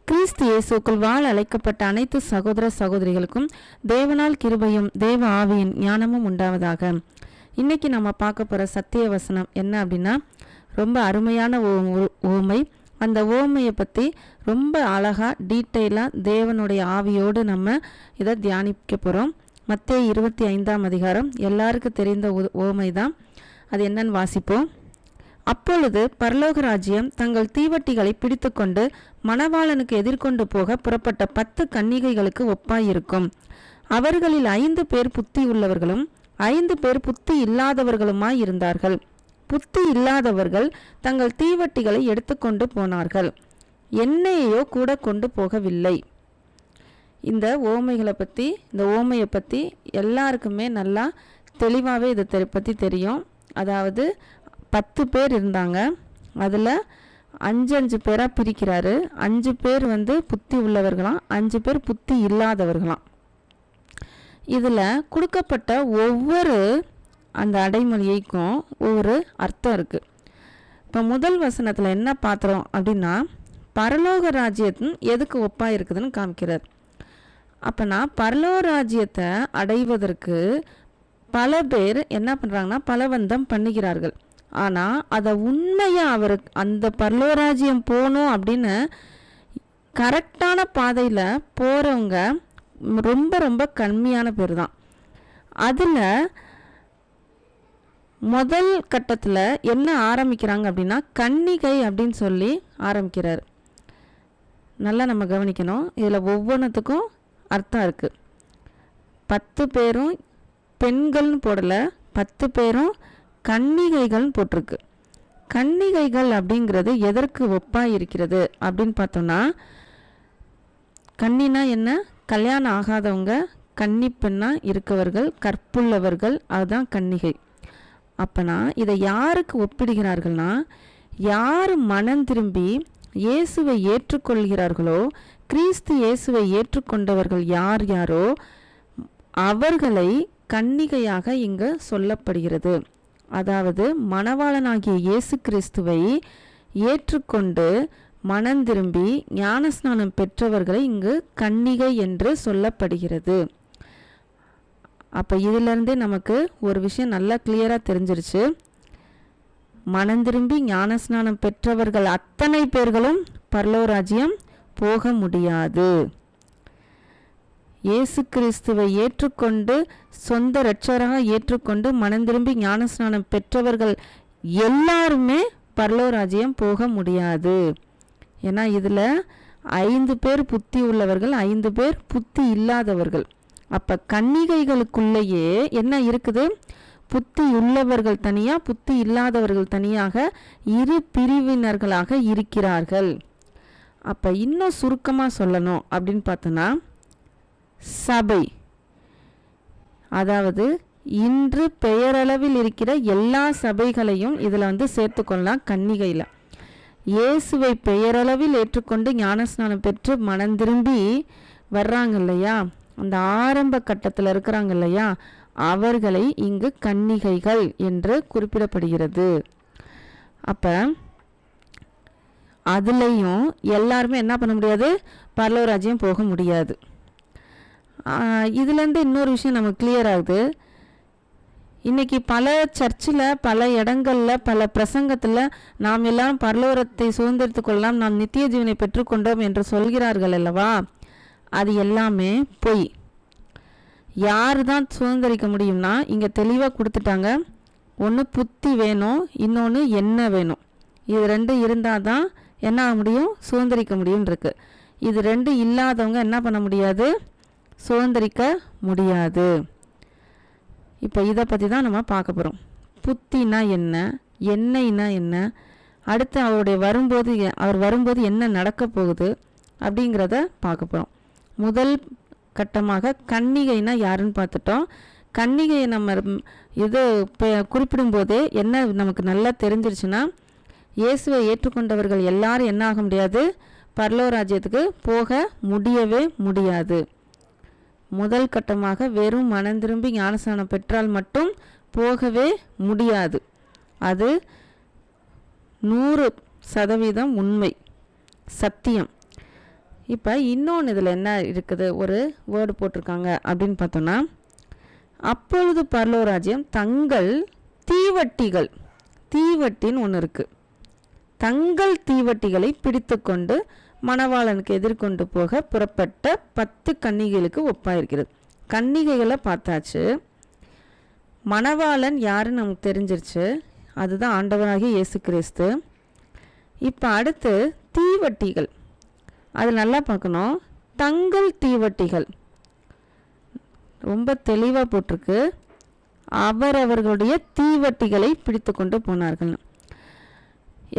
கிறிஸ்து இயேசுக்குள் வாழ அழைக்கப்பட்ட அனைத்து சகோதர சகோதரிகளுக்கும் தேவனால் கிருபையும் தேவ ஆவியின் ஞானமும் உண்டாவதாக. இன்னைக்கு நம்ம பார்க்க போகிற சத்திய வசனம் என்ன அப்படின்னா, ரொம்ப அருமையான ஓமை. அந்த ஓமையை பற்றி ரொம்ப அழகாக டீட்டெயிலாக தேவனுடைய ஆவியோடு நம்ம இதை தியானிக்க போகிறோம். மத்தேயு 25ஆம் அதிகாரம் எல்லாருக்கும் தெரிந்த ஓமை தான். அது என்னன்னு வாசிப்போம். அப்பொழுது பரலோக ராஜ்யம் தங்கள் தீவட்டிகளை பிடித்து கொண்டு மணவாளனுக்கு எதிர்கொண்டு போக புறப்பட்ட 10 கன்னிகைகளுக்கு ஒப்பாயிருக்கும். அவர்களில் 5 பேர் புத்தி உள்ளவர்களும் 5 பேர் புத்தி இல்லாதவர்களுமாய் இருந்தார்கள். புத்தி இல்லாதவர்கள் தங்கள் தீவட்டிகளை எடுத்துக்கொண்டு போனார்கள், எண்ணெயையோ கூட கொண்டு போகவில்லை. இந்த ஓமையை பற்றி எல்லாருக்குமே நல்லா தெளிவாகவே இதை பற்றி தெரியும். அதாவது 10 பேர் இருந்தாங்க, அதில் 5 பேராக பிரிக்கிறாரு. 5 பேர் புத்தி உள்ளவர்களாம், 5 பேர் புத்தி இல்லாதவர்களாம். இதில் கொடுக்கப்பட்ட ஒவ்வொரு அந்த அடைமொழிக்கும் ஒவ்வொரு அர்த்தம் இருக்குது. இப்போ முதல் வசனத்தில் என்ன பார்க்குறோம் அப்படின்னா, பரலோக ராஜ்யத்தின் எதுக்கு ஒப்பாக இருக்குதுன்னு காமிக்கிறார். அப்போனா பரலோக ராஜ்யத்தை அடைவதற்கு பல பேர் என்ன பண்ணுறாங்கன்னா பலவந்தம் பண்ணுகிறார்கள். ஆனால் அதை உண்மையாக அவருக்கு அந்த பரலோராஜ்யம் போகணும் அப்படின்னு கரெக்டான பாதையில் போகிறவங்க ரொம்ப ரொம்ப கம்மியான பேர் தான். அதில் முதல் கட்டத்தில் என்ன ஆரம்பிக்கிறாங்க அப்படின்னா, கன்னிகை அப்படின்னு சொல்லி ஆரம்பிக்கிறார். நல்லா நம்ம கவனிக்கணும், இதில் ஒவ்வொன்றுத்துக்கும் அர்த்தம் இருக்குது. 10 பேரும் பெண்கள்னு போடலை, 10 பேரும் கன்னிகைகள்னு போட்டிருக்கு. கன்னிகைகள் அப்படிங்கிறது எதற்கு ஒப்பாக இருக்கிறது அப்படின்னு பார்த்தோம்னா, கன்னினா என்ன? கல்யாணம் ஆகாதவங்க, கன்னி பெண்ணாக இருக்கவர்கள், கற்புள்ளவர்கள், அதுதான் கன்னிகை. அப்போனா இதை யாருக்கு ஒப்பிடுகிறார்கள்னா, யார் மனம் திரும்பி இயேசுவை ஏற்றுக்கொள்கிறார்களோ, கிறிஸ்து இயேசுவை ஏற்றுக்கொண்டவர்கள் யார் யாரோ அவர்களை கன்னிகையாக இங்கு சொல்லப்படுகிறது. அதாவது மணவாளனாகிய இயேசு கிறிஸ்துவை ஏற்றுக்கொண்டு மனம் திரும்பி ஞானஸ்நானம் பெற்றவர்களை இங்கு கன்னிகை என்று சொல்லப்படுகிறது. அப்போ இதிலிருந்தே நமக்கு ஒரு விஷயம் நல்லா கிளியராக தெரிஞ்சிருச்சு. மனம் திரும்பி ஞானஸ்நானம் பெற்றவர்கள் அத்தனை பேர்களும் பரலோராஜ்யம் போக முடியாது. இயேசு கிறிஸ்துவை ஏற்றுக்கொண்டு சொந்த இரட்சகராக ஏற்றுக்கொண்டு மனம் திரும்பி ஞானஸ்நானம் பெற்றவர்கள் எல்லாருமே பரலோராஜ்யம் போக முடியாது. ஏன்னா இதில் 5 பேர் புத்தி உள்ளவர்கள், 5 பேர் புத்தி இல்லாதவர்கள். அப்போ கன்னிகைகளுக்குள்ளேயே என்ன இருக்குது? புத்தி உள்ளவர்கள் தனியாக, புத்தி இல்லாதவர்கள் தனியாக 2 பிரிவினர்களாக இருக்கிறார்கள். அப்போ இன்னும் சுருக்கமாக சொல்லணும் அப்படின்னு பார்த்தோன்னா, சபை, அதாவது இன்று பெயரளவில் இருக்கிற எல்லா சபைகளையும் இதில் சேர்த்துக்கொள்ளலாம். கன்னிகையில் இயேசுவை பெயரளவில் ஏற்றுக்கொண்டு ஞானஸ்நானம் பெற்று மனம் திரும்பி வர்றாங்க இல்லையா, அந்த ஆரம்ப கட்டத்தில் இருக்கிறாங்க இல்லையா, அவர்களை இங்கு கன்னிகைகள் என்று குறிப்பிடப்படுகிறது. அப்போ அதுலேயும் எல்லாருமே என்ன பண்ண முடியாது? பரலோராஜ்யம் போக முடியாது. இதுலேருந்து இன்னொரு விஷயம் நமக்கு கிளியர் ஆகுது. இன்றைக்கி பல சர்ச்சில், பல இடங்களில், பல பிரசங்கத்தில் நாம் எல்லாம் பரலோரத்தை சுதந்திரித்து கொள்ளலாம், நாம் நித்திய ஜீவனை பெற்றுக்கொண்டோம் என்று சொல்கிறார்கள் அல்லவா? அது எல்லாமே பொய். யார் தான் சுதந்திரிக்க முடியும்னா, இங்கே தெளிவாக கொடுத்துட்டாங்க. ஒன்று புத்தி வேணும், இன்னொன்று என்ன வேணும். இது 2 இருந்தால் தான் என்ன ஆக முடியும்? சுதந்திரிக்க முடியும் இருக்கு. இது 2 இல்லாதவங்க என்ன பண்ண முடியாது? சுதந்திரிக்க முடியாது. இப்போ இதை பற்றி தான் நம்ம பார்க்க போகிறோம். புத்தினா என்ன, எண்ணெய்னா என்ன, அடுத்து அவர் வரும்போது என்ன நடக்க போகுது அப்படிங்கிறத பார்க்க போகிறோம். முதல் கட்டமாக கன்னிகைனா யாருன்னு பார்த்துட்டோம். கன்னிகையை நம்ம இது குறிப்பிடும் போதே என்ன நமக்கு நல்லா தெரிஞ்சிருச்சுன்னா, இயேசுவை ஏற்றுக்கொண்டவர்கள் எல்லாரும் என்ன ஆக முடியாது? பரலோராஜ்யத்துக்கு போக முடியவே முடியாது. முதல் கட்டமாக வெறும் மனம் திரும்பி ஞானஸ்நானம் பெற்றால் மட்டும் போகவே முடியாது. அது 100% உண்மை, சத்தியம். இப்போ இன்னொன்று இதில் என்ன இருக்குது, ஒரு வேர்டு போட்டிருக்காங்க அப்படின்னு பார்த்தோன்னா, அப்பொழுது பரலோக ராஜ்யம் தங்கள் தீவட்டிகள், தீவட்டின்னு ஒன்று இருக்குது, தங்கள் தீவட்டிகளை பிடித்து கொண்டு மணவாளனுக்கு எதிர்கொண்டு போக புறப்பட்ட 10 கன்னிகைகளுக்கு ஒப்பாயிருக்கிறது. கன்னிகைகளை பார்த்தாச்சு, மணவாளன் யாருன்னு நமக்கு தெரிஞ்சிருச்சு, அதுதான் ஆண்டவராகிய இயேசு கிறிஸ்து. இப்போ அடுத்து தீவட்டிகள், அது நல்லா பார்க்கணும். தங்கள் தீவட்டிகள் ரொம்ப தெளிவாக போட்டிருக்கு, அவரவர்களுடைய தீவட்டிகளை பிடித்து கொண்டு போனார்கள்.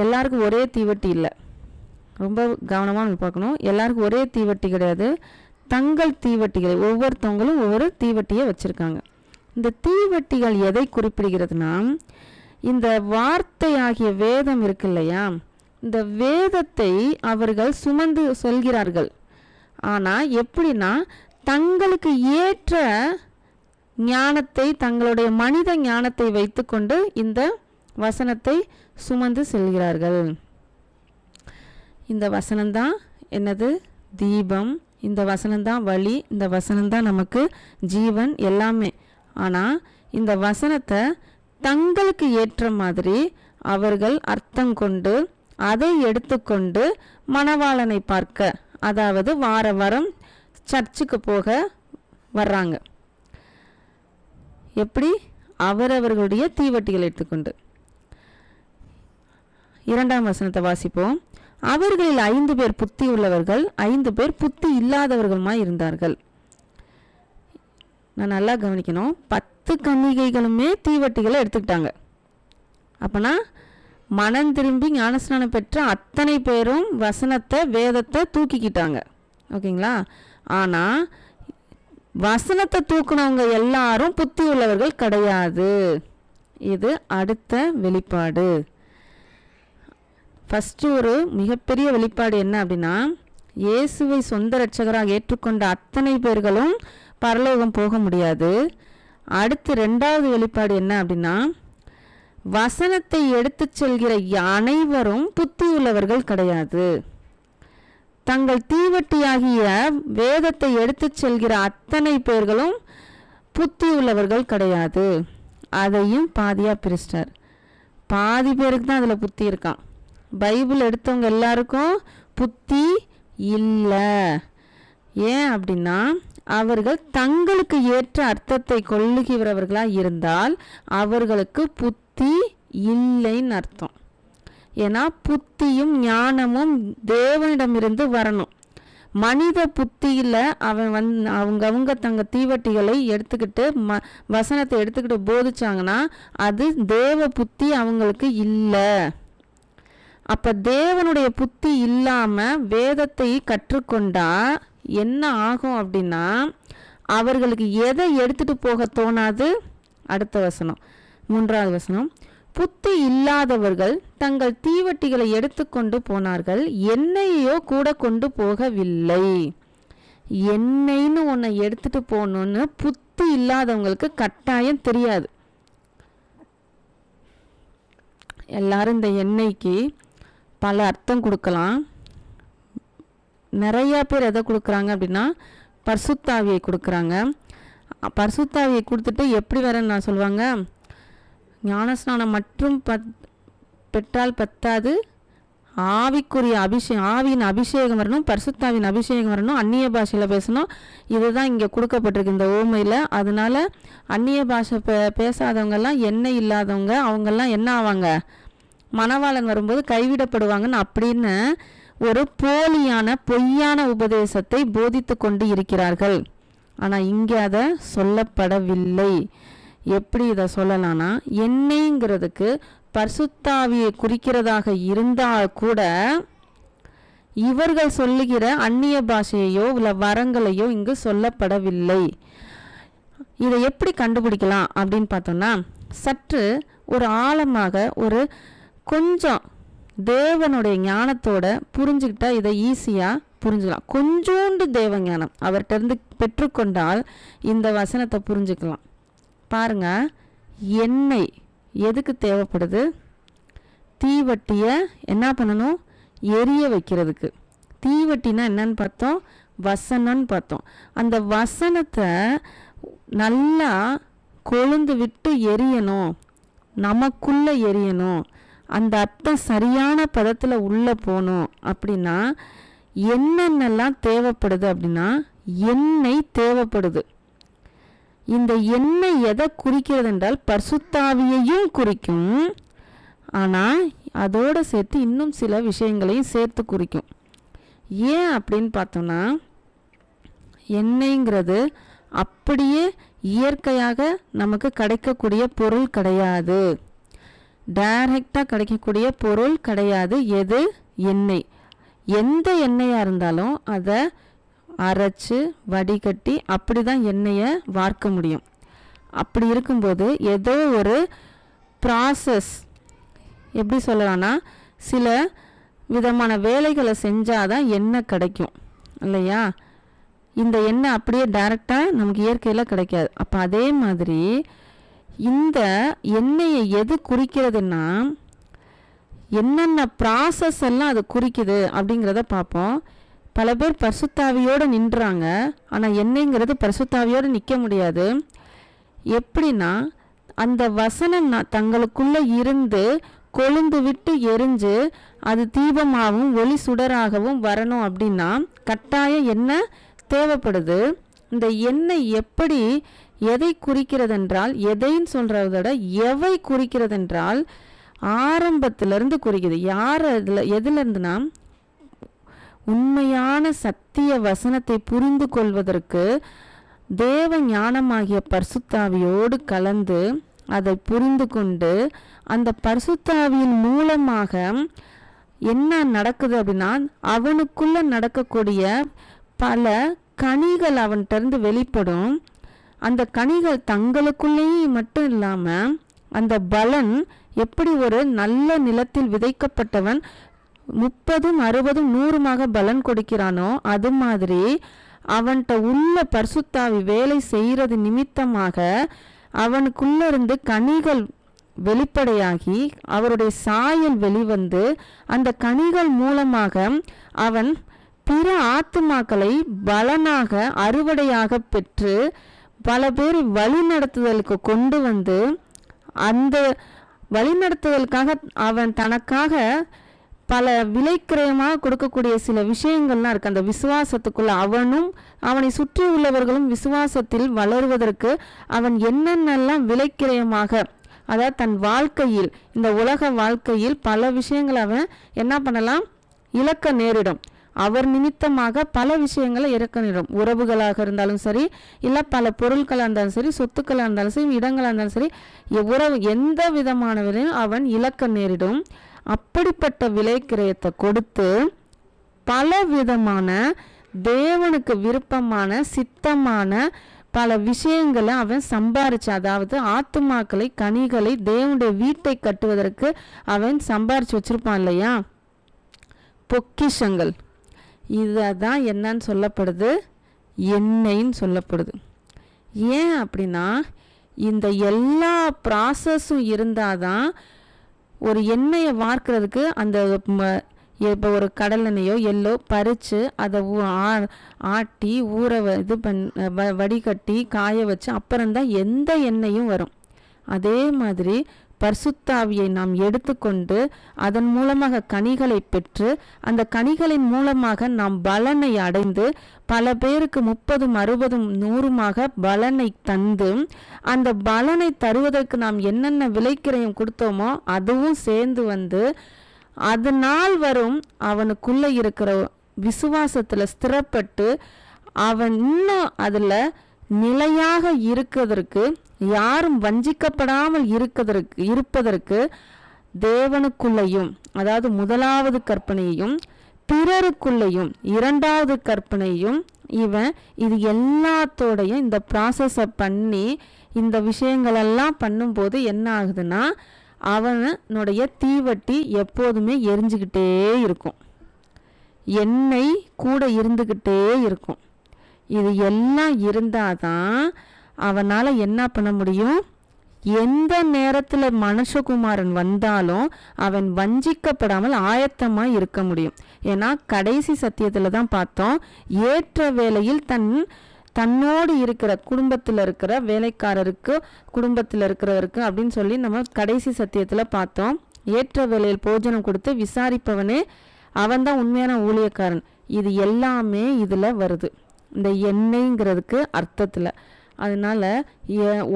எல்லாருக்கும் ஒரே தீவட்டி இல்லை, ரொம்ப கவனமாக பார்க்கணும். எல்லாருக்கும் ஒரே தீவட்டி கிடையாது, தங்கள் தீவட்டிகளை, ஒவ்வொருத்தவங்களும் ஒவ்வொரு தீவட்டியை வச்சுருக்காங்க. இந்த தீவட்டிகள் எதை குறிப்பிடுகிறதுனா, இந்த வார்த்தையாகிய வேதம் இருக்கு இல்லையா, இந்த வேதத்தை அவர்கள் சுமந்து சொல்கிறார்கள். ஆனால் எப்படின்னா, தங்களுக்கு ஏற்ற ஞானத்தை, தங்களுடைய மனித ஞானத்தை வைத்துக்கொண்டு இந்த வசனத்தை சுமந்து செல்கிறார்கள். இந்த வசனம்தான் என்னது, தீபம். இந்த வசனம்தான் வழி. இந்த வசனம்தான் நமக்கு ஜீவன் எல்லாமே. ஆனால் இந்த வசனத்தை தங்களுக்கு ஏற்ற மாதிரி அவர்கள் அர்த்தம் கொண்டு அதை எடுத்துக்கொண்டு மணவாளனை பார்க்க, அதாவது வார வாரம் சர்ச்சுக்கு போக வர்றாங்க. எப்படி? அவரவர்களுடைய தீவட்டிகளை எடுத்துக்கொண்டு. 2ஆம் வசனத்தை வாசிப்போம். அவர்களில் 5 பேர் புத்தி உள்ளவர்கள், 5 பேர் புத்தி இல்லாதவர்களுமாய் இருந்தார்கள். நான் நல்லா கவனிக்கணும். 10 கன்னிகைகளுமே தீவட்டிகளை எடுத்துக்கிட்டாங்க. அப்போனா மனம் திரும்பி ஞானஸ்நானம் பெற்ற அத்தனை பேரும் வசனத்தை, வேதத்தை தூக்கிக்கிட்டாங்க. ஓகேங்களா? ஆனால் வசனத்தை தூக்குனவங்க எல்லாரும் புத்தி உள்ளவர்கள் கிடையாது. இது அடுத்த வெளிப்பாடு. ஃபஸ்ட்டு ஒரு மிகப்பெரிய வெளிப்பாடு என்ன அப்படின்னா, இயேசுவை சொந்த இரட்சகராக ஏற்றுக்கொண்ட அத்தனை பேர்களும் பரலோகம் போக முடியாது. அடுத்து 2வது வெளிப்பாடு என்ன அப்படின்னா, வசனத்தை எடுத்து செல்கிற அனைவரும் புத்தி உள்ளவர்கள் கிடையாது. தங்கள் தீவட்டியாகிய வேதத்தை எடுத்து செல்கிற அத்தனை பேர்களும் புத்தி உள்ளவர்கள் கிடையாது. அதையும் பாதியாக பிரிச்சிட்டார். பாதி பேருக்கு தான் அதில் புத்தி இருக்கான். பைபிள் எடுத்தவங்க எல்லாருக்கும் புத்தி இல்லை. ஏன் அப்படின்னா, அவர்கள் தங்களுக்கு ஏற்ற அர்த்தத்தை கொள்ளுகிறவர்களாக இருந்தால் அவர்களுக்கு புத்தி இல்லைன்னு அர்த்தம். ஏன்னா புத்தியும் ஞானமும் தேவனிடமிருந்து வரணும். மனித புத்தியில் அவங்க தங்க தீவட்டிகளை எடுத்துக்கிட்டு வசனத்தை எடுத்துக்கிட்டு போதிச்சாங்கன்னா அது தேவ புத்தி அவங்களுக்கு இல்லை. அப்போ தேவனுடைய புத்தி இல்லாமல் வேதத்தை கற்றுக்கொண்டா என்ன ஆகும் அப்படின்னா, அவர்களுக்கு எதை எடுத்துகிட்டு போக தோணாது. அடுத்த வசனம், 3வது வசனம். புத்தி இல்லாதவர்கள் தங்கள் தீவட்டிகளை எடுத்துக்கொண்டு போனார்கள், எண்ணெயையோ கூட கொண்டு போகவில்லை. எண்ணெய்னு ஒன்றை எடுத்துகிட்டு போகணுன்னு புத்தி இல்லாதவங்களுக்கு கட்டாயம் தெரியாது. எல்லாரும் இந்த எண்ணெய்க்கு பல அர்த்தம் கொடுக்கலாம். நிறையா பேர் எதை கொடுக்குறாங்க அப்படின்னா, பரிசுத்தாவியை கொடுக்குறாங்க. பரிசுத்தாவியை கொடுத்துட்டு எப்படி வரேன்னு நான் சொல்லுவாங்க, ஞானஸ்நானம் மற்றும் பெற்றால் பத்தாது, ஆவிக்குரிய ஆவியின் அபிஷேகம் வரணும், பரிசுத்தாவின் அபிஷேகம் வரணும், அந்நிய பாஷையில் பேசணும். இதுதான் இங்கே கொடுக்கப்பட்டிருக்கு இந்த ஓமையில். அதனால அந்நிய பாஷை பேசாதவங்கெல்லாம், எண்ணெய் இல்லாதவங்க, அவங்கெல்லாம் என்ன ஆவாங்க, மணவாளன் வரும்போது கைவிடப்படுவாங்கன்னு அப்படின்னு ஒரு போலியான பொய்யான உபதேசத்தை போதித்து கொண்டு இருக்கிறார்கள். ஆனால் இங்கே அதை சொல்லப்படவில்லை. எப்படி இதை சொல்லலாம்னா, எண்ணெய்ங்கிறதுக்கு பரிசுத்தாவியை குறிக்கிறதாக இருந்தால் கூட இவர்கள் சொல்லுகிற அந்நிய பாஷையோ இல்லை வரங்களையோ இங்கு சொல்லப்படவில்லை. இதை எப்படி கண்டுபிடிக்கலாம் அப்படின்னு பார்த்தோம்னா, சற்று ஒரு ஆழமாக ஒரு கொஞ்சம் தேவனுடைய ஞானத்தோட புரிஞ்சுக்கிட்டா இதை ஈஸியாக புரிஞ்சுக்கலாம். கொஞ்சோண்டு தேவ ஞானம் அவர்கிட்ட இருந்து பெற்றுக்கொண்டால் இந்த வசனத்தை புரிஞ்சுக்கலாம். பாருங்க, எண்ணெய் எதுக்கு தேவைப்படுது? தீவட்டியை என்ன பண்ணணும்? எரிய வைக்கிறதுக்கு. தீவட்டினா என்னன்னு பார்த்தோம், வசனம்னு பார்த்தோம். அந்த வசனத்தை நல்லா கொழுந்து விட்டு எரியணும், நமக்குள்ளே எரியணும், அந்த அர்த்தம் சரியான பதத்தில் உள்ளே போகணும் அப்படின்னா என்னென்னலாம் தேவைப்படுது அப்படின்னா எண்ணெய் தேவைப்படுது. இந்த எண்ணெய் எதை குறிக்கிறது என்றால் பரிசுத்தாவியையும் குறிக்கும், ஆனால் அதோடு சேர்த்து இன்னும் சில விஷயங்களையும் சேர்த்து குறிக்கும். ஏன் அப்படின்னு பார்த்தோம்னா எண்ணெய்ங்கிறது அப்படியே இயற்கையாக நமக்கு கிடைக்கக்கூடிய பொருள் கிடையாது, டைரக்டாக கிடைக்கக்கூடிய பொருள் கிடையாது. எது? எண்ணெய். எந்த எண்ணெயாக இருந்தாலும் அதை அரைச்சு வடிகட்டி அப்படி தான் எண்ணெயை வார்க்க முடியும். அப்படி இருக்கும்போது ஏதோ ஒரு ப்ராசஸ், எப்படி சொல்லலாம்னா சில விதமான வேலைகளை செஞ்சாதான் எண்ணெய் கிடைக்கும் இல்லையா? இந்த எண்ணெய் அப்படியே டைரெக்டாக நமக்கு இயற்கையில் கிடைக்காது. அப்போ அதே மாதிரி இந்த எண்ணெயை எது குறிக்கிறதுன்னா என்னென்ன ப்ராசஸ் எல்லாம் அது குறிக்குது அப்படிங்கிறத பார்ப்போம். பல பேர் பரிசுத்தாவியோடு நின்றாங்க, ஆனால் எண்ணெய்ங்கிறது பரிசுத்தாவியோடு நிற்க முடியாது. எப்படின்னா அந்த வசனம் தங்களுக்குள்ளே இருந்து கொழுந்து விட்டு எரிஞ்சு அது தீபமாகவும் ஒளி சுடராகவும் வரணும் அப்படின்னா கட்டாயம் எண்ணெய் தேவைப்படுது. இந்த எண்ணெய் எப்படி எதை குறிக்கிறதென்றால், எதைன்னு சொல்கிறத விட எவை குறிக்கிறதென்றால் ஆரம்பத்திலிருந்து குறிக்குது. யார் அதில் எதுலேருந்துனா உண்மையான சத்திய வசனத்தை புரிந்து கொள்வதற்கு தேவ ஞானமாகிய பரிசுத்தாவியோடு கலந்து அதை புரிந்து கொண்டு அந்த பரிசுத்தாவியின் மூலமாக என்ன நடக்குது அப்படின்னா அவனுக்குள்ள நடக்கக்கூடிய பல கனிகள் அவன்கிட்ட வெளிப்படும். அந்த கனிகள் தங்களுக்குள்ளேயே மட்டும் இல்லாமல் அந்த பலன் எப்படி ஒரு நல்ல நிலத்தில் விதைக்கப்பட்டவன் 30, 60, 100 பலன் கொடுக்கிறானோ அது மாதிரி அவன்கிட்ட உள்ள பரிசுத்தாவி வேலை செய்கிறது நிமித்தமாக அவனுக்குள்ள இருந்து கனிகள் வெளிப்படையாகி அவருடைய சாயல் வெளிவந்து அந்த கனிகள் மூலமாக அவன் பிற ஆத்துமாக்களை பலனாக அறுவடையாக பெற்று பல பேர் வழிநடத்துதலுக்கு கொண்டு வந்து அந்த வழிநடத்துதலுக்காக அவன் தனக்காக பல விலைக்கிரயமாக கொடுக்கக்கூடிய சில விஷயங்கள்லாம் இருக்குது. அந்த விசுவாசத்துக்குள்ள அவனும் அவனை சுற்றி உள்ளவர்களும் விசுவாசத்தில் வளருவதற்கு அவன் என்னென்னலாம் விலைக்கிரயமாக, அதாவது தன் வாழ்க்கையில் இந்த உலக வாழ்க்கையில் பல விஷயங்களை அவன் என்ன பண்ணலாம், இழக்க நேரிடும். அவர் நிமித்தமாக பல விஷயங்களை இழக்க நேரிடும். உறவுகளாக இருந்தாலும் சரி, இல்லை பல பொருட்களாக இருந்தாலும் சரி, சொத்துக்களாக இருந்தாலும் சரி, இடங்களாக இருந்தாலும் சரி, உறவு எந்த விதமானவரையும் அவன் இழக்க நேரிடும். அப்படிப்பட்ட விலைக்கிரயத்தை கொடுத்து பல விதமான தேவனுக்கு விருப்பமான சித்தமான பல விஷயங்களை அவன் சம்பாரிச்சு, அதாவது ஆத்துமாக்களை கனிகளை தேவனுடைய வீட்டை கட்டுவதற்கு அவன் சம்பாரிச்சு வச்சிருப்பான் இல்லையா, பொக்கிஷங்கள். இதை தான் என்னன்னு சொல்லப்படுது, எண்ணெய்ன்னு சொல்லப்படுது. ஏன் அப்படின்னா இந்த எல்லா ப்ராசஸும் இருந்தால் தான் ஒரு எண்ணெயை வார்க்கிறதுக்கு அந்த இப்போ ஒரு கடலெண்ணெயோ எள்ளோ பறித்து அதை ஆட்டி ஊற வடிகட்டி காய வச்சு அப்புறம்தான் எந்த எண்ணெயும் வரும். அதே மாதிரி பரிசுத்தாவியை நாம் எடுத்துக்கொண்டு அதன் மூலமாக கனிகளை பெற்று அந்த கனிகளின் மூலமாக நாம் பலனை அடைந்து பல பேருக்கு 30, 60, 100 பலனை தந்து அந்த பலனை தருவதற்கு நாம் என்னென்ன விலைக்கிரயம் கொடுத்தோமோ அதுவும் சேர்ந்து வந்து அதனால் வரும் அவனுக்குள்ள இருக்கிற விசுவாசத்தில் ஸ்திரப்பட்டு அவன் இன்னும் அதில் நிலையாக இருக்கிறதற்கு, யாரும் வஞ்சிக்கப்படாமல் இருப்பதற்கு தேவனுக்குள்ளேயும், அதாவது முதலாவது கற்பனையையும் பிறருக்குள்ளேயும் இரண்டாவது கற்பனையும் இவன் இது எல்லாத்தோடையும் இந்த ப்ராசஸை பண்ணி இந்த விஷயங்களெல்லாம் பண்ணும்போது என்ன ஆகுதுன்னா அவனுடைய தீவட்டி எப்போதுமே எரிஞ்சுக்கிட்டே இருக்கும், எண்ணெய் கூட இருந்துக்கிட்டே இருக்கும். இது எல்லாம் இருந்தால் தான் அவனால் என்ன பண்ண முடியும், எந்த நேரத்தில் மனுஷகுமாரன் வந்தாலும் அவன் வஞ்சிக்கப்படாமல் ஆயத்தமாக இருக்க முடியும். ஏன்னா கடைசி சத்தியத்தில் தான் பார்த்தோம், ஏற்ற வேளையில் தன்னோடு இருக்கிற குடும்பத்தில் இருக்கிற வேலைக்காரருக்கு, குடும்பத்தில் இருக்கிறவருக்கு அப்படின்னு சொல்லி நம்ம கடைசி சத்தியத்தில் பார்த்தோம். ஏற்ற வேளையில் போஜனம் கொடுத்து விசாரிப்பவனே அவன்தான் உண்மையான ஊழியக்காரன். இது எல்லாமே இதில் வருது, இந்த எண்ணெய்ங்கிறதுக்கு அர்த்தத்தில். அதனால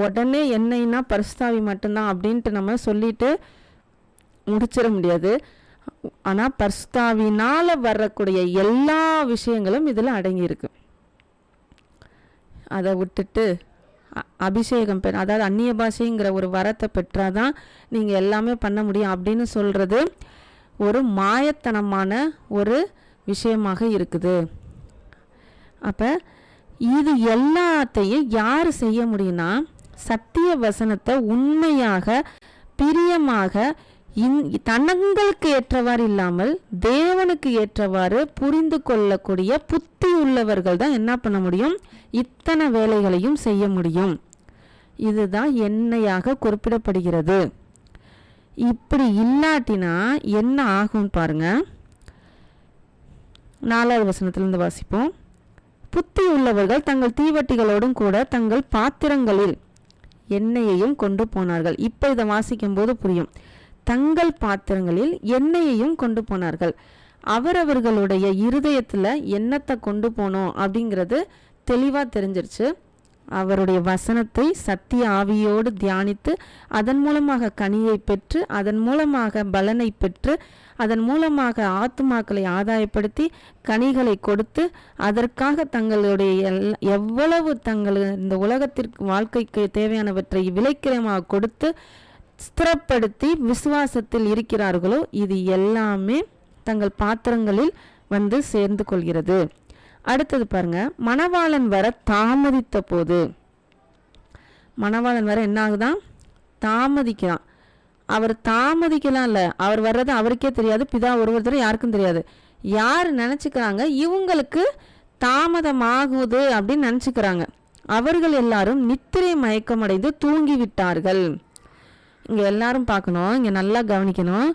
உடனே எண்ணெய்னா பரிசுத்தாவி மட்டும்தான் அப்படின்ட்டு நம்ம சொல்லிட்டு முடிச்சிட முடியாது. ஆனால் பரிசுத்தாவினால் வரக்கூடிய எல்லா விஷயங்களும் இதில் அடங்கியிருக்கு. அதை விட்டுட்டு அபிஷேகம் அதாவது அந்நிய பாஷைங்கிற ஒரு வரத்தை பெற்றாதான் நீங்கள் எல்லாமே பண்ண முடியும் அப்படின்னு சொல்கிறது ஒரு மாயத்தனமான ஒரு விஷயமாக இருக்குது. அப்போ இது எல்லாத்தையும் யார் செய்ய முடியும்னா, சத்திய வசனத்தை உண்மையாக பிரியமாக தன்னங்களுக்கு ஏற்றவாறு இல்லாமல் தேவனுக்கு ஏற்றவாறு புரிந்து கொள்ளக்கூடிய புத்தி உள்ளவர்கள் தான் என்ன பண்ண முடியும், இத்தனை வேலைகளையும் செய்ய முடியும். இதுதான் எண்ணெயாக குறிப்பிடப்படுகிறது. இப்படி இல்லாட்டினா என்ன ஆகும் பாருங்க. 4வது வசனத்திலிருந்து வாசிப்போம். புத்தி உள்ளவர்கள் தங்கள் தீவட்டிகளோடும் கூட தங்கள் பாத்திரங்களில் எண்ணெயையும் கொண்டு போனார்கள். இப்போ இதை வாசிக்கும் போது புரியும். தங்கள் பாத்திரங்களில் எண்ணெயையும் கொண்டு போனார்கள். அவரவர்களுடைய இருதயத்தில் எண்ணத்தை கொண்டு போனோம் அப்படிங்கிறது தெளிவாக தெரிஞ்சிருச்சு. அவருடைய வசனத்தை சத்திய ஆவியோடு தியானித்து அதன் மூலமாக கனியை பெற்று, அதன் மூலமாக பலனை பெற்று, அதன் மூலமாக ஆத்துமாக்களை ஆதாயப்படுத்தி கனிகளை கொடுத்து, அதற்காக தங்களுடைய எவ்வளவு இந்த உலகத்திற்கு வாழ்க்கைக்கு தேவையானவற்றை விலைக்கிரமாக கொடுத்து ஸ்திரப்படுத்தி விசுவாசத்தில் இருக்கிறார்களோ, இது எல்லாமே தங்கள் பாத்திரங்களில் வந்து சேர்ந்து கொள்கிறது. அடுத்தது பாருங்க, மணவாளன் வர தாமதித்த போது, மணவாளன் வர என்ன ஆகுதான், தாமதிக்கிறான். அவர் தாமதிக்கலாம் இல்லை, அவர் வர்றது அவருக்கே தெரியாது, பிதா ஒருவர் யாருக்கும் தெரியாது. யார் நினச்சிக்கிறாங்க இவங்களுக்கு தாமதமாகுது அப்படின்னு நினச்சிக்கிறாங்க. அவர்கள் எல்லாரும் நித்திரை மயக்கமடைந்து தூங்கி விட்டார்கள். இங்கே எல்லாரும் பார்க்கணும், இங்கே நல்லா கவனிக்கணும்.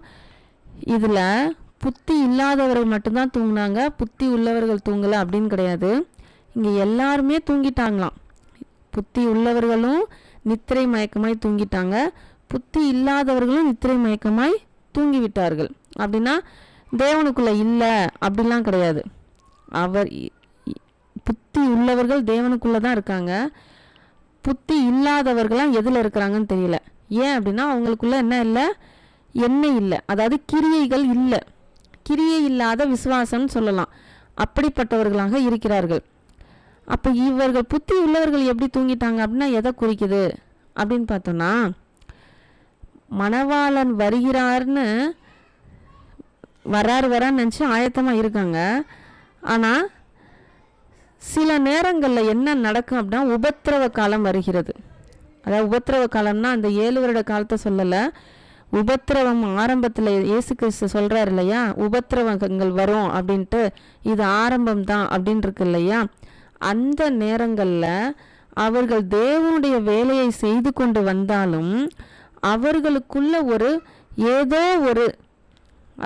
இதில் புத்தி இல்லாதவர்கள் மட்டும்தான் தூங்கினாங்க, புத்தி உள்ளவர்கள் தூங்கலை அப்படின்னு கிடையாது. இங்கே எல்லாருமே தூங்கிட்டாங்களாம். புத்தி உள்ளவர்களும் நித்திரை மயக்கமாய் தூங்கிட்டாங்க, புத்தி இல்லாதவர்களும் நித்திரை மயக்கமாய் தூங்கிவிட்டார்கள். அப்படின்னா தேவனுக்குள்ளே இல்லை அப்படிலாம் கிடையாது. புத்தி உள்ளவர்கள் தேவனுக்குள்ளே தான் இருக்காங்க. புத்தி இல்லாதவர்களாம் எதில் இருக்கிறாங்கன்னு தெரியல. ஏன் அப்படின்னா அவங்களுக்குள்ள என்ன இல்லை, எண்ணெய் இல்லை, அதாவது கிரியைகள் இல்லை, கிரியை இல்லாத விசுவாசம்னு சொல்லலாம். அப்படிப்பட்டவர்களாக இருக்கிறார்கள். அப்போ இவர்கள் புத்தி உள்ளவர்கள் எப்படி தூங்கிட்டாங்க அப்படின்னா எதை குறிக்குது அப்படின்னு பார்த்தோன்னா, மணவாளன் வருகிறார்னு வரான்னு நினச்சி ஆயத்தமாக இருக்காங்க. ஆனால் சில நேரங்களில் என்ன நடக்கும் அப்படின்னா உபத்திரவ காலம் வருகிறது. அதாவது உபத்திரவ காலம்னா அந்த 7 வருட காலத்தை சொல்லலை, உபத்திரவம் ஆரம்பத்தில் இயேசு கிறிஸ்து சொல்கிறார் இல்லையா, உபத்திரவங்கள் வரும் அப்படின்ட்டு, இது ஆரம்பம் தான் அப்படின்னு இருக்கு இல்லையா. அந்த நேரங்களில் அவர்கள் தேவனுடைய வேலையை செய்து கொண்டு வந்தாலும் அவர்களுக்குள்ள ஏதோ ஒரு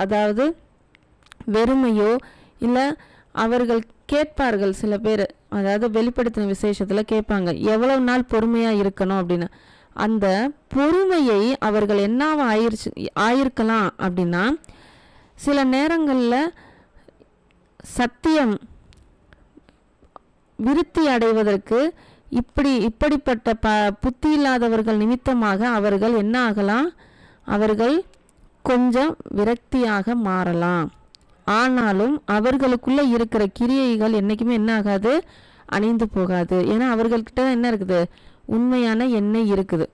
அதாவது வெறுமையோ இல்லை, அவர்கள் கேட்பார்கள் சில பேர், அதாவது வெளிப்படுத்தின விசேஷத்தில் கேட்பாங்க எவ்வளவு நாள் பொறுமையாக இருக்கணும் அப்படின்னு. அந்த பொறுமையை அவர்கள் என்னவா ஆயிருக்கலாம் அப்படின்னா, சில நேரங்களில் சத்தியம் விருத்தி அடைவதற்கு இப்படிப்பட்ட புத்தி இல்லாதவர்கள் நிமித்தமாக அவர்கள் என்ன ஆகலாம், அவர்கள் கொஞ்சம் விரக்தியாக மாறலாம். ஆனாலும் அவர்களுக்குள்ள இருக்கிற கிரியைகள் என்னைக்குமே என்ன ஆகாது, அணிந்து போகாது. ஏன்னா அவர்கள்கிட்ட என்ன இருக்குது, உண்மையான எண்ணெய் இருக்குது.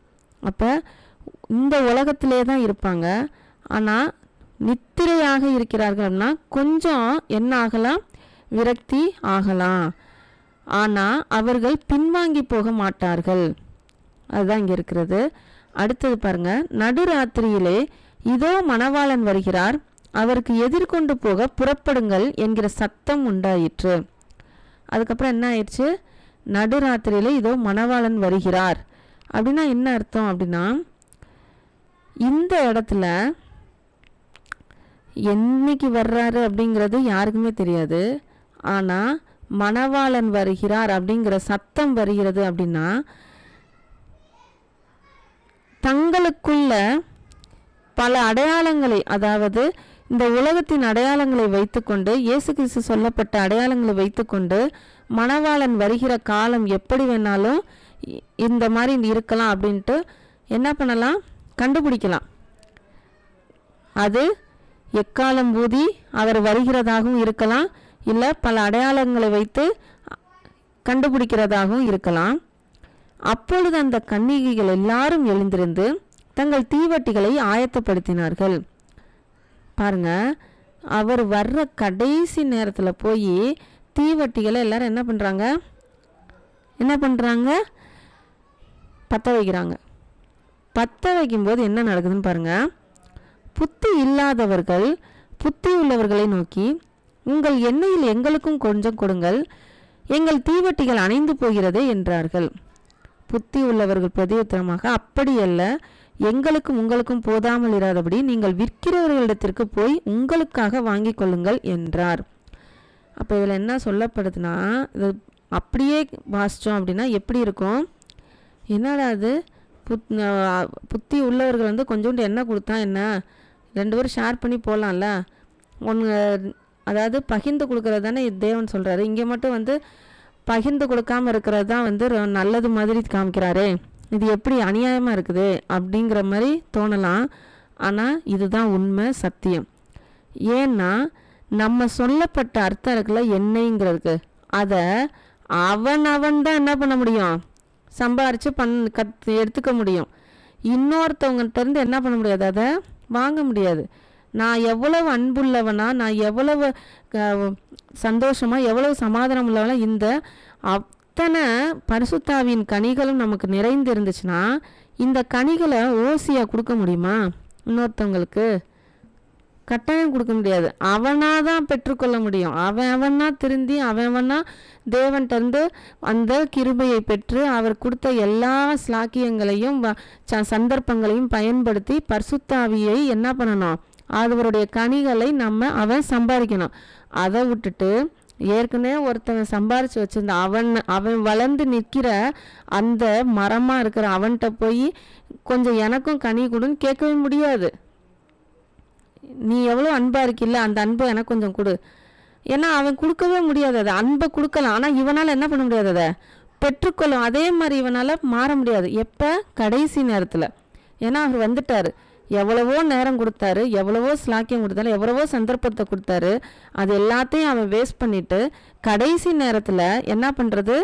அப்போ இந்த உலகத்திலே தான் இருப்பாங்க. ஆனால் நித்திரையாக இருக்கிறார்கள்னா கொஞ்சம் என்ன ஆகலாம், விரக்தி ஆகலாம். ஆனால் அவர்கள் பின்வாங்கி போக மாட்டார்கள். அதுதான் இங்கே இருக்கிறது. அடுத்தது பாருங்க, நடுராத்திரியிலே இதோ மணவாளன் வருகிறார், அவருக்கு எதிர்கொண்டு போக புறப்படுங்கள் என்கிற சத்தம் உண்டாயிற்று. அதுக்கப்புறம் என்ன ஆயிடுச்சு, நடுராத்திரியிலே இதோ மணவாளன் வருகிறார், அப்படின்னா என்ன அர்த்தம் அப்படின்னா, இந்த இடத்துல என்னைக்கு வர்றாரு அப்படிங்கிறது யாருக்குமே தெரியாது. ஆனால் மணவாளன் வருகிறார் அப்படிங்கிற சத்தம் வருகிறது அப்படின்னா, தங்களுக்குள்ள பல அடையாளங்களை, அதாவது இந்த உலகத்தின் அடையாளங்களை வைத்துக்கொண்டு, இயேசு கிறிஸ்து சொல்லப்பட்ட அடையாளங்களை வைத்துக்கொண்டு மணவாளன் வருகிற காலம் எப்படி வேணாலும் இந்த மாதிரி இருக்கலாம் அப்படின்ட்டு என்ன பண்ணலாம், கண்டுபிடிக்கலாம். அது எக்காலம் ஊதி அவர் வருகிறதாகவும் இருக்கலாம், இல்லை பல அடையாளங்களை வைத்து கண்டுபிடிக்கிறதாகவும் இருக்கலாம். அப்பொழுது அந்த கன்னிகைகள் எல்லாரும் எழுந்திருந்து தங்கள் தீவட்டிகளை ஆயத்தப்படுத்தினார்கள். பாருங்க, அவர் வர்ற கடைசி நேரத்தில் போய் தீவட்டிகளை எல்லாரும் என்ன பண்ணுறாங்க, பற்ற வைக்கிறாங்க. பற்ற வைக்கும்போது என்ன நடக்குதுன்னு பாருங்க. புத்தி இல்லாதவர்கள் புத்தி உள்ளவர்களை நோக்கி, உங்கள் எண்ணெயில் எங்களுக்கும் கொஞ்சம் கொடுங்கள், எங்கள் தீவட்டிகள் அணைந்து போகிறதே என்றார்கள். புத்தி உள்ளவர்கள் பிரதியுத்தரமாக, அப்படியல்ல, எங்களுக்கும் உங்களுக்கும் போதாமல் இராதபடி நீங்கள் விற்கிறவர்களிடத்திற்கு போய் உங்களுக்காக வாங்கி கொள்ளுங்கள் என்றார். அப்போ இதில் என்ன சொல்லப்படுதுன்னா, இது அப்படியே வாசித்தோம் அப்படின்னா எப்படி இருக்கும், என்னடா அது, புத்தி உள்ளவர்கள் கொஞ்சோண்டு எண்ணெய் கொடுத்தா என்ன, 2 பேரும் ஷேர் பண்ணி போகலாம்ல, அதாவது பகிர்ந்து கொடுக்கறது தானே தேவன் சொல்கிறாரு. இங்கே மட்டும் பகிர்ந்து கொடுக்காமல் இருக்கிறது தான் நல்லது மாதிரி காமிக்கிறாரே, இது எப்படி அநியாயமாக இருக்குது அப்படிங்கிற மாதிரி தோணலாம். ஆனால் இதுதான் உண்மை, சத்தியம். ஏன்னா நம்ம சொல்லப்பட்ட அர்த்தம் இருக்குல்ல, எண்ணெய்ங்கிறதுக்கு, அதை அவன் தான் என்ன பண்ண முடியும், சம்பாரித்து எடுத்துக்க முடியும். இன்னொருத்தவங்ககிட்ட இருந்து என்ன பண்ண முடியாது, அதை வாங்க முடியாது. நான் எவ்வளவு அன்புள்ளவனா, நான் எவ்வளவு சந்தோஷமாக, எவ்வளவு சமாதானம் உள்ளவனா, இந்த அத்தனை பரிசுத்தாவின் கனிகளும் நமக்கு நிறைந்து இருந்துச்சுன்னா இந்த கனிகளை ஓசியாக கொடுக்க முடியுமா? இன்னொருத்தவங்களுக்கு கட்டாயம் கொடுக்க முடியாது. அவனாக தான் பெற்றுக்கொள்ள முடியும். அவனா திருந்தி அவனா தேவன்கிட்டருந்து அந்த கிருபையை பெற்று அவர் கொடுத்த எல்லா ஸ்லாக்கியங்களையும் சந்தர்ப்பங்களையும் பயன்படுத்தி பரிசுத்தாவியை என்ன பண்ணணும், அவருடைய கனிகளை அவன் சம்பாதிக்கணும். அதை விட்டுட்டு ஏற்கனவே ஒருத்தவன் சம்பாரித்து வச்சிருந்த அவன் வளர்ந்து நிற்கிற அந்த மரமாக இருக்கிற அவன்கிட்ட போய் கொஞ்சம் எனக்கும் கனி கொடுன்னு கேட்கவே முடியாது. நீ எவ்வளோ அன்பாக இருக்கில்ல, அந்த அன்பை எனக்கு கொஞ்சம் கொடு. ஏன்னா அவன் கொடுக்கவே முடியாது. அதை அன்பை கொடுக்கலாம், ஆனால் இவனால் என்ன பண்ண முடியாது, அதை பெற்றுக்கொள்ளும். அதே மாதிரி இவனால் மாற முடியாது. எப்போ? கடைசி நேரத்தில். ஏன்னா அவர் வந்துட்டார், எவ்வளவோ நேரம் கொடுத்தாரு, எவ்வளவோ ஸ்லாக்கியம் கொடுத்தாரு, எவ்வளவோ சந்தர்ப்பத்தை கொடுத்தாரு. அது எல்லாத்தையும் அவன் வேஸ்ட் பண்ணிட்டு கடைசி நேரத்தில் என்ன பண்ணுறது,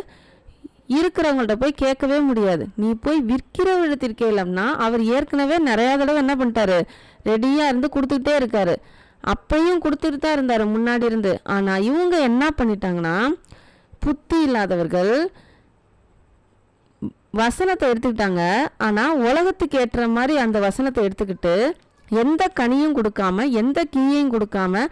இருக்கிறவங்கள்ட்ட போய் கேட்கவே முடியாது. நீ போய் விற்கிறவரிடத்திற்கு இல்லைன்னா அவர் ஏற்கனவே நிறையா தடவை என்ன பண்ணிட்டாரு, ரெடியாக இருந்து கொடுத்துக்கிட்டே இருக்காரு. அப்பையும் கொடுத்துட்டு தான் இருந்தார் முன்னாடி இருந்து. ஆனால் இவங்க என்ன பண்ணிட்டாங்கன்னா, புத்தி இல்லாதவர்கள் வசனத்தை எடுத்துக்கிட்டாங்க. ஆனால் உலகத்துக்கு ஏற்ற மாதிரி அந்த வசனத்தை எடுத்துக்கிட்டு எந்த கனியும் கொடுக்காம, எந்த கீயையும் கொடுக்காம,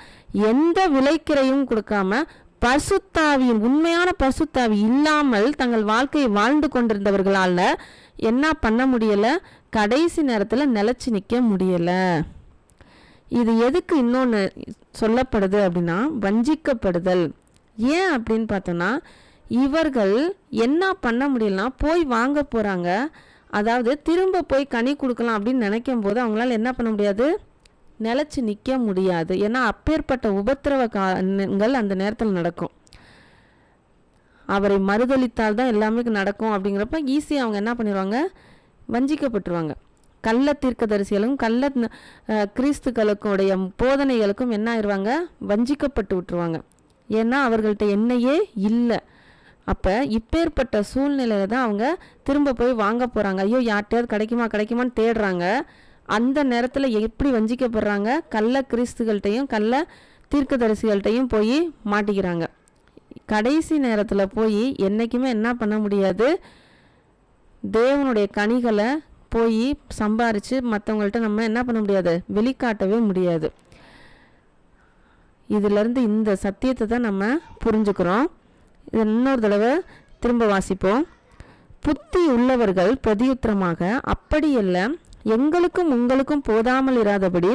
எந்த விலைக்கிறையும் கொடுக்காம, பரிசுத்தாவியின் உண்மையான பரிசுத்தாவி இல்லாமல் தங்கள் வாழ்க்கையை வாழ்ந்து கொண்டிருந்தவர்களால் என்ன பண்ண முடியலை, கடைசி நேரத்தில் நிலச்சி நிற்க முடியலை. இது எதுக்கு இன்னொன்று சொல்லப்படுது அப்படின்னா, வஞ்சிக்கப்படுதல். ஏன் அப்படின்னு பார்த்தோன்னா, இவர்கள் என்ன பண்ண முடியலனா போய் வாங்க போகிறாங்க. அதாவது திரும்ப போய் கனி கொடுக்கலாம் அப்படின்னு நினைக்கும் போது அவங்களால என்ன பண்ண முடியாது, நிலச்சி நிற்க முடியாது. ஏன்னா அப்பேற்பட்ட உபத்திரவ காலங்கள் அந்த நேரத்தில் நடக்கும். அவரை மறுதளித்தால் தான் எல்லாமே நடக்கும் அப்படிங்கிறப்ப ஈஸியாக அவங்க என்ன பண்ணிடுவாங்க, வஞ்சிக்கப்பட்டுருவாங்க. கள்ள தீர்க்கதரிசிகளும் கள்ள கிறிஸ்துக்களுக்குடைய போதனைகளுக்கும் என்ன ஆயிடுவாங்க, வஞ்சிக்கப்பட்டு விட்டுருவாங்க. ஏன்னா அவர்கள்ட்ட எண்ணெயே இல்லை. அப்போ இப்பேற்பட்ட சூழ்நிலையில தான் அவங்க திரும்ப போய் வாங்க போகிறாங்க. ஐயோ யார்கிட்டையாவது கிடைக்குமான்னு தேடுறாங்க. அந்த நேரத்தில் எப்படி வஞ்சிக்கப்படுறாங்க, கள்ள கிறிஸ்துகள்கிட்டையும் கள்ள தீர்க்கதரிசிகள்கிட்டையும் போய் மாட்டிக்கிறாங்க. கடைசி நேரத்தில் போய் என்றைக்குமே என்ன பண்ண முடியாது, தேவனுடைய கனிகளை போய் சம்பாரித்து மற்றவங்கள்ட்ட நம்ம என்ன பண்ண முடியாது, வெளிக்காட்டவே முடியாது. இதிலேருந்து இந்த சத்தியத்தை தான் நம்ம புரிஞ்சுக்கிறோம். இதை இன்னொரு தடவை திரும்ப வாசிப்போம். புத்தி உள்ளவர்கள் பிரதியுத்தரமாக, அப்படியல்ல, எங்களுக்கும் உங்களுக்கும் போதாமல் இராதபடி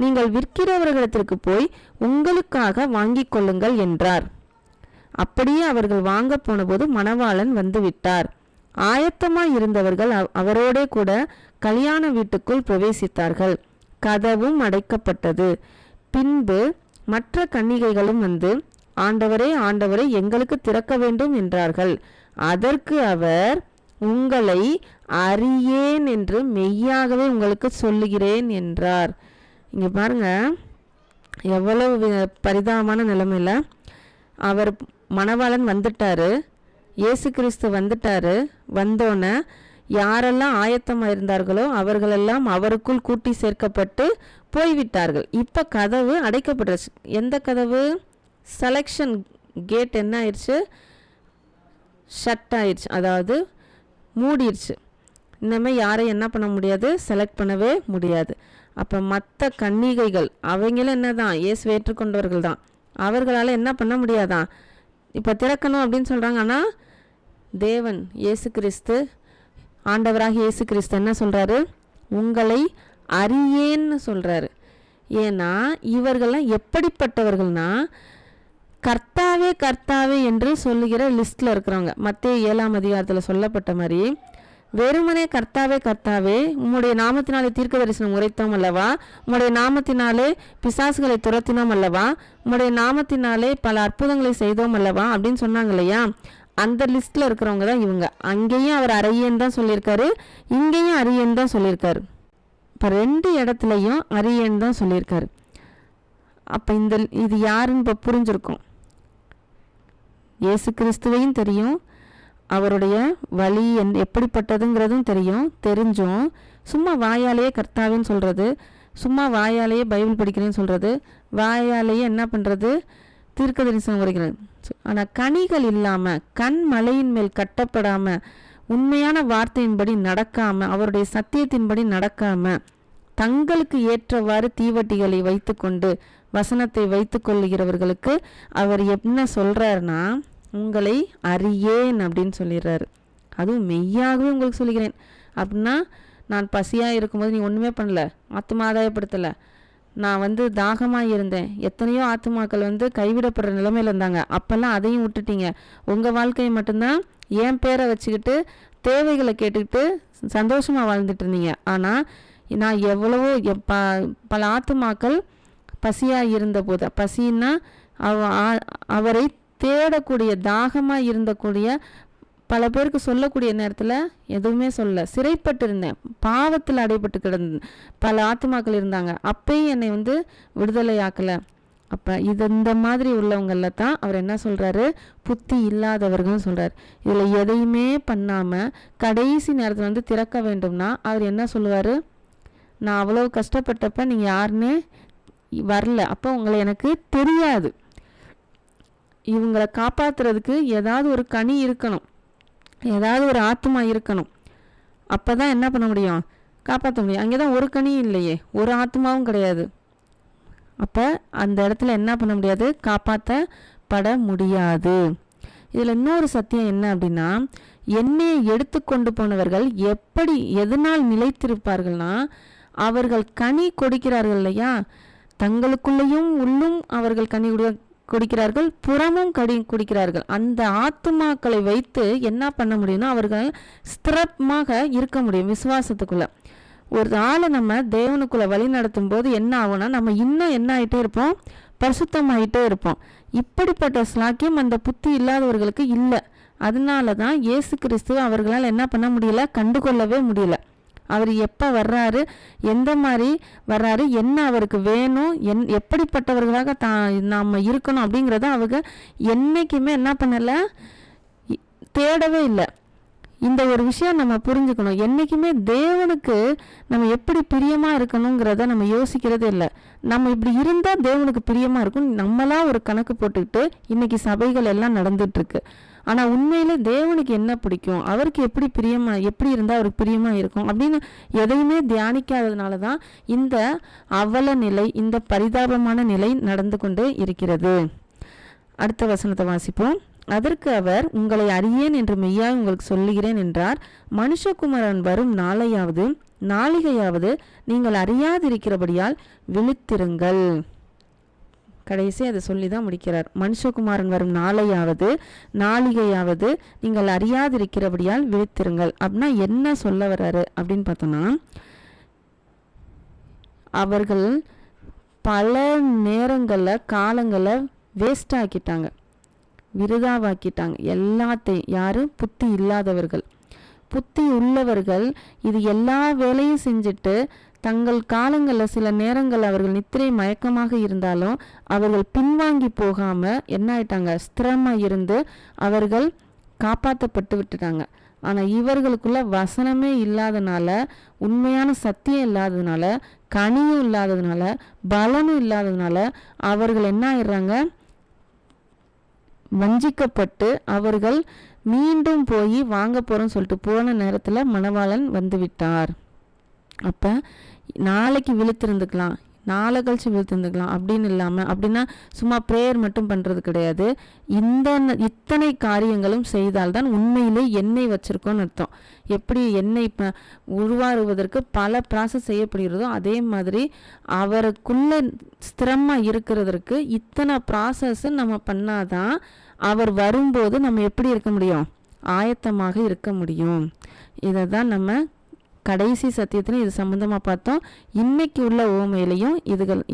நீங்கள் விற்கிறவர்களிடத்திற்கு போய் உங்களுக்காக வாங்கிக் கொள்ளுங்கள் என்றார். அப்படியே அவர்கள் வாங்க போனபோது மணவாளன் வந்து விட்டார். ஆயத்தமாய் இருந்தவர்கள் அவரோடே கூட கல்யாண வீட்டுக்குள் பிரவேசித்தார்கள். கதவும் அடைக்கப்பட்டது. பின்பு மற்ற கன்னிகைகளும் வந்து, ஆண்டவரே, ஆண்டவரே, எங்களுக்கு திறக்க வேண்டும் என்றார்கள். அதற்கு அவர், உங்களை அறியேன் என்று மெய்யாகவே உங்களுக்கு சொல்லுகிறேன் என்றார். இங்க பாருங்க, எவ்வளவு பரிதாபமான நிலைமையில அவர் மணவாளன் வந்துட்டாரு, இயேசு கிறிஸ்து வந்துட்டாரு. வந்தோன்னே யாரெல்லாம் ஆயத்தமாக இருந்தார்களோ அவர்களெல்லாம் அவருக்குள் கூட்டி சேர்க்கப்பட்டு போய்விட்டார்கள். இப்போ கதவு அடைக்கப்பட்டுருச்சு. எந்த கதவு? செலெக்ஷன் கேட் என்ன ஆயிடுச்சு? ஷட் ஆயிடுச்சு, அதாவது மூடிடுச்சு. இனிமேல் யாரையும் என்ன பண்ண முடியாது? செலக்ட் பண்ணவே முடியாது. அப்போ மற்ற கன்னிகைகள் அவங்களும் என்ன தான்? இயேசு ஏற்றுக்கொண்டவர்கள் தான். அவர்களால் என்ன பண்ண முடியாதான்? இப்போ திறக்கணும் அப்படின்னு சொல்கிறாங்க. ஆனால் தேவன் இயேசு கிறிஸ்து, ஆண்டவராக இயேசு கிறிஸ்து என்ன சொல்கிறாரு? உங்களை அறியேன்னு சொல்கிறாரு. ஏன்னா இவர்கள்லாம் எப்படிப்பட்டவர்கள்னா, கர்த்தாவே கர்த்தாவே என்று சொல்லுகிற லிஸ்ட்டில் இருக்கிறவங்க. மத்தேயு 7ஆம் அதிகாரத்தில் சொல்லப்பட்ட மாதிரி, வெறுமனே கர்த்தாவே கர்த்தாவே, உம்முடைய நாமத்தினாலே தீர்க்க தரிசனம் உரைத்தோம் அல்லவா, உம்முடைய நாமத்தினாலே பிசாசுகளை துரத்தினோம் அல்லவா, உம்முடைய நாமத்தினாலே பல அற்புதங்களை செய்தோம் அல்லவா அப்படின்னு சொன்னாங்க இல்லையா, அந்த லிஸ்ட்டில் இருக்கிறவங்க தான் இவங்க. அங்கேயும் அவர் அறியேன்னு தான் சொல்லியிருக்காரு, இங்கேயும் அறியேன்னு தான் சொல்லியிருக்காரு. இப்போ 2 இடத்துலையும் அறியேன்னு தான் சொல்லியிருக்காரு. அப்போ இது யாருன்னு இப்போ புரிஞ்சிருக்கும். இயேசு கிறிஸ்துவையும் தெரியும், அவருடைய வழி எப்படிப்பட்டதுங்கிறதும் தெரிஞ்சும் சும்மா வாயாலேயே கர்த்தாவேன்னு சொல்கிறது, சும்மா வாயாலேயே பைபிள் படிக்கிறேன்னு சொல்கிறது, வாயாலேயே என்ன பண்ணுறது? தீர்க்க தரிசனம் உரைக்கிறது. ஆனால் கனிகள் இல்லாமல், கண் மலையின் மேல் கட்டப்படாமல், உண்மையான வார்த்தையின்படி நடக்காமல், அவருடைய சத்தியத்தின்படி நடக்காமல், தங்களுக்கு ஏற்றவாறு தீவட்டிகளை வைத்து கொண்டு வசனத்தை வைத்து கொள்ளுகிறவர்களுக்கு அவர் என்ன சொல்கிறாருன்னா, உங்களை அறியேன் அப்படின்னு சொல்லிடுறாரு. அதுவும் மெய்யாகவே உங்களுக்கு சொல்லுகிறேன். அப்படின்னா, நான் பசியாக இருக்கும்போது நீ ஒன்றுமே பண்ணல, ஆத்துமா ஆதாயப்படுத்தலை, நான் தாகமாக இருந்தேன், எத்தனையோ ஆத்துமாக்கள் கைவிடப்படுற நிலைமையில் இருந்தாங்க, அப்போல்லாம் அதையும் விட்டுட்டீங்க, உங்கள் வாழ்க்கையை மட்டும்தான் என் பேரை வச்சுக்கிட்டு தேவைகளை கேட்டுக்கிட்டு சந்தோஷமாக வாழ்ந்துட்டு இருந்தீங்க. ஆனால் நான் எவ்வளவோ பல ஆத்துமாக்கள் பசியாக இருந்தபோது, பசின்னா அவரை தேடக்கூடிய, தாகமாக இருந்தக்கூடிய பல பேருக்கு சொல்லக்கூடிய நேரத்தில் எதுவுமே சொல்ல, சிறைப்பட்டு இருந்தேன், பாவத்தில் அடைபட்டு கிடந்தேன், பல ஆத்துமாக்கள் இருந்தாங்க, அப்பயும் என்னை விடுதலை ஆக்கலை. அப்போ இந்த மாதிரி உள்ளவங்களில் தான் அவர் என்ன சொல்கிறாரு? புத்தி இல்லாதவர்கள்னு சொல்கிறார். இதில் எதையுமே பண்ணாமல் கடைசி நேரத்தில் திறக்க வேண்டும்னா அவர் என்ன சொல்லுவார்? நான் அவ்வளோ கஷ்டப்பட்டப்ப நீங்கள் யாருன்னு வரல, அப்போ உங்களை எனக்கு தெரியாது, இவங்களை காப்பாற்றுறதுக்கு ஏதாவது ஒரு கனி இருக்கணும், ஏதாவது ஒரு ஆத்மா இருக்கணும், அப்போ தான் என்ன பண்ண முடியும்? காப்பாற்ற முடியும். அங்கே தான் ஒரு கனியும் இல்லையே, ஒரு ஆத்மாவும் கிடையாது. அப்போ அந்த இடத்துல என்ன பண்ண முடியாது? காப்பாற்றப்பட முடியாது. இதில் இன்னொரு சத்தியம் என்ன அப்படின்னா, எண்ணெயை எடுத்துக்கொண்டு போனவர்கள் எதனால் நிலைத்திருப்பார்கள்னா, அவர்கள் கனி கொடுக்கிறார்கள் இல்லையா, தங்களுக்குள்ளேயும் உள்ளும் அவர்கள் கனி கொடுக்கிறார்கள், புறமும் குடிக்கிறார்கள். அந்த ஆத்துமாக்களை வைத்து என்ன பண்ண முடியும்னா, அவர்கள் ஸ்திரமாக இருக்க முடியும் விசுவாசத்துக்குள்ள. ஒரு ஆளை நம்ம தேவனுக்குள்ள வழி நடத்தும் போது என்ன ஆகும்னா, நம்ம இன்னும் என்ன ஆகிட்டே இருப்போம்? பரிசுத்தமாயிட்டே இருப்போம். இப்படிப்பட்ட ஸ்லாக்கியம் அந்த புத்தி இல்லாதவர்களுக்கு இல்லை. அதனால தான் இயேசு கிறிஸ்து அவர்களால் என்ன பண்ண முடியல? கண்டுகொள்ளவே முடியல. அவர் எப்போ வர்றாரு, எந்த மாதிரி வர்றாரு, என்ன அவருக்கு வேணும், எப்படிப்பட்டவர்களாக நாம் இருக்கணும் அப்படிங்கிறத அவங்க என்றைக்குமே என்ன பண்ணலை? தேடவே இல்லை. இந்த ஒரு விஷயம் நம்ம புரிஞ்சுக்கணும். என்றைக்குமே தேவனுக்கு நம்ம எப்படி பிரியமாக இருக்கணுங்கிறத நம்ம யோசிக்கிறதே இல்லை. நம்ம இப்படி இருந்தால் தேவனுக்கு பிரியமாக இருக்கும் நம்மளாம் ஒரு கணக்கு போட்டுக்கிட்டு இன்றைக்கி சபைகள் எல்லாம் நடந்துகிட்ருக்கு. ஆனால் உண்மையிலே தேவனுக்கு என்ன பிடிக்கும், அவருக்கு எப்படி இருந்தால் அவருக்கு பிரியமாக இருக்கும் அப்படின்னு எதையுமே தியானிக்காததுனால தான் இந்த அவல நிலை, இந்த பரிதாபமான நிலை நடந்து கொண்டு இருக்கிறது. அடுத்த வசனத்தை வாசிப்போம். அதற்கு அவர், உங்களை அறியேன் என்று மெய்யாய் உங்களுக்கு சொல்லுகிறேன் என்றார். மனுஷகுமாரன் வரும் நாளிகையாவது நீங்கள் அறியாதிருக்கிறபடியால் விழித்திருங்கள். கடைசி அதை சொல்லி தான் முடிக்கிறார். மனுஷகுமாரன் வரும் நாளிகையாவது நீங்கள் அறியாதிருக்கிறபடியால் விழித்திருங்கள். அப்படின்னா என்ன சொல்ல வர்றாரு அப்படின்னு பார்த்தோம்னா, அவர்கள் பல நேரங்களில் காலங்களை வேஸ்ட் ஆக்கிட்டாங்க, விருதாவாக்கிட்டாங்க எல்லாத்தையும். யாரு? புத்தி இல்லாதவர்கள். புத்தி உள்ளவர்கள் இது எல்லா வேலையும் செஞ்சுட்டு தங்கள் காலங்களில் சில நேரங்கள் அவர்கள் நித்திரை மயக்கமாக இருந்தாலும் அவர்கள் பின்வாங்கி போகாம என்ன ஆயிட்டாங்க? ஸ்திரமா இருந்து அவர்கள் காப்பாற்றப்பட்டு விட்டுட்டாங்க. ஆனால் இவர்களுக்குள்ள வசனமே இல்லாதனால, உண்மையான சத்தியம் இல்லாததுனால, கனியும் இல்லாததுனால, பலனும் இல்லாததுனால அவர்கள் என்ன ஆயிடுறாங்க? வஞ்சிக்கப்பட்டு அவர்கள் மீண்டும் போய் வாங்க போறோம்னு சொல்லிட்டு போன நேரத்தில் மணவாளன் வந்து விட்டார். அப்போ நாளைக்கு விழித்திருந்துக்கலாம், நாளை கழிச்சு விழித்திருந்துக்கலாம் அப்படின்னு இல்லாமல், அப்படின்னா சும்மா ப்ரேயர் மட்டும் பண்ணுறது கிடையாது. இத்தனை காரியங்களும் செய்தால்தான் உண்மையிலே எண்ணெய் வச்சுருக்கோன்னு அர்த்தம். எப்படி எண்ணெய் இப்போ உருவாகுவதற்கு பல ப்ராசஸ் செய்யப்படுகிறதோ அதே மாதிரி அவருக்குள்ள ஸ்திரமாக இருக்கிறதற்கு இத்தனை ப்ராசஸ் நம்ம பண்ணாதான் அவர் வரும்போது நம்ம எப்படி இருக்க முடியும்? ஆயத்தமாக இருக்க முடியும். இதை தான் நம்ம கடைசி சத்தியத்தில் இது சம்மந்தமாக பார்த்தோம். இன்னைக்கு உள்ள ஓமையிலையும்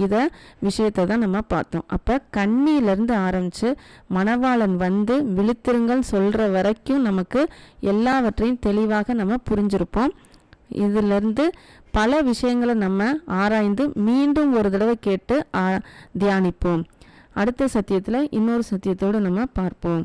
இதை விஷயத்தை தான் நம்ம பார்த்தோம். அப்போ கண்ணியிலேருந்து ஆரம்பித்து மணவாளன் வந்து விழித்திருங்கள் சொல்கிற வரைக்கும் நமக்கு எல்லாவற்றையும் தெளிவாக நம்ம புரிஞ்சிருப்போம். இதிலிருந்து பல விஷயங்களை நம்ம ஆராய்ந்து மீண்டும் ஒரு தடவை கேட்டு தியானிப்போம். அடுத்த சத்தியத்தில் இன்னொரு சத்தியத்தோடு நம்ம பார்ப்போம்.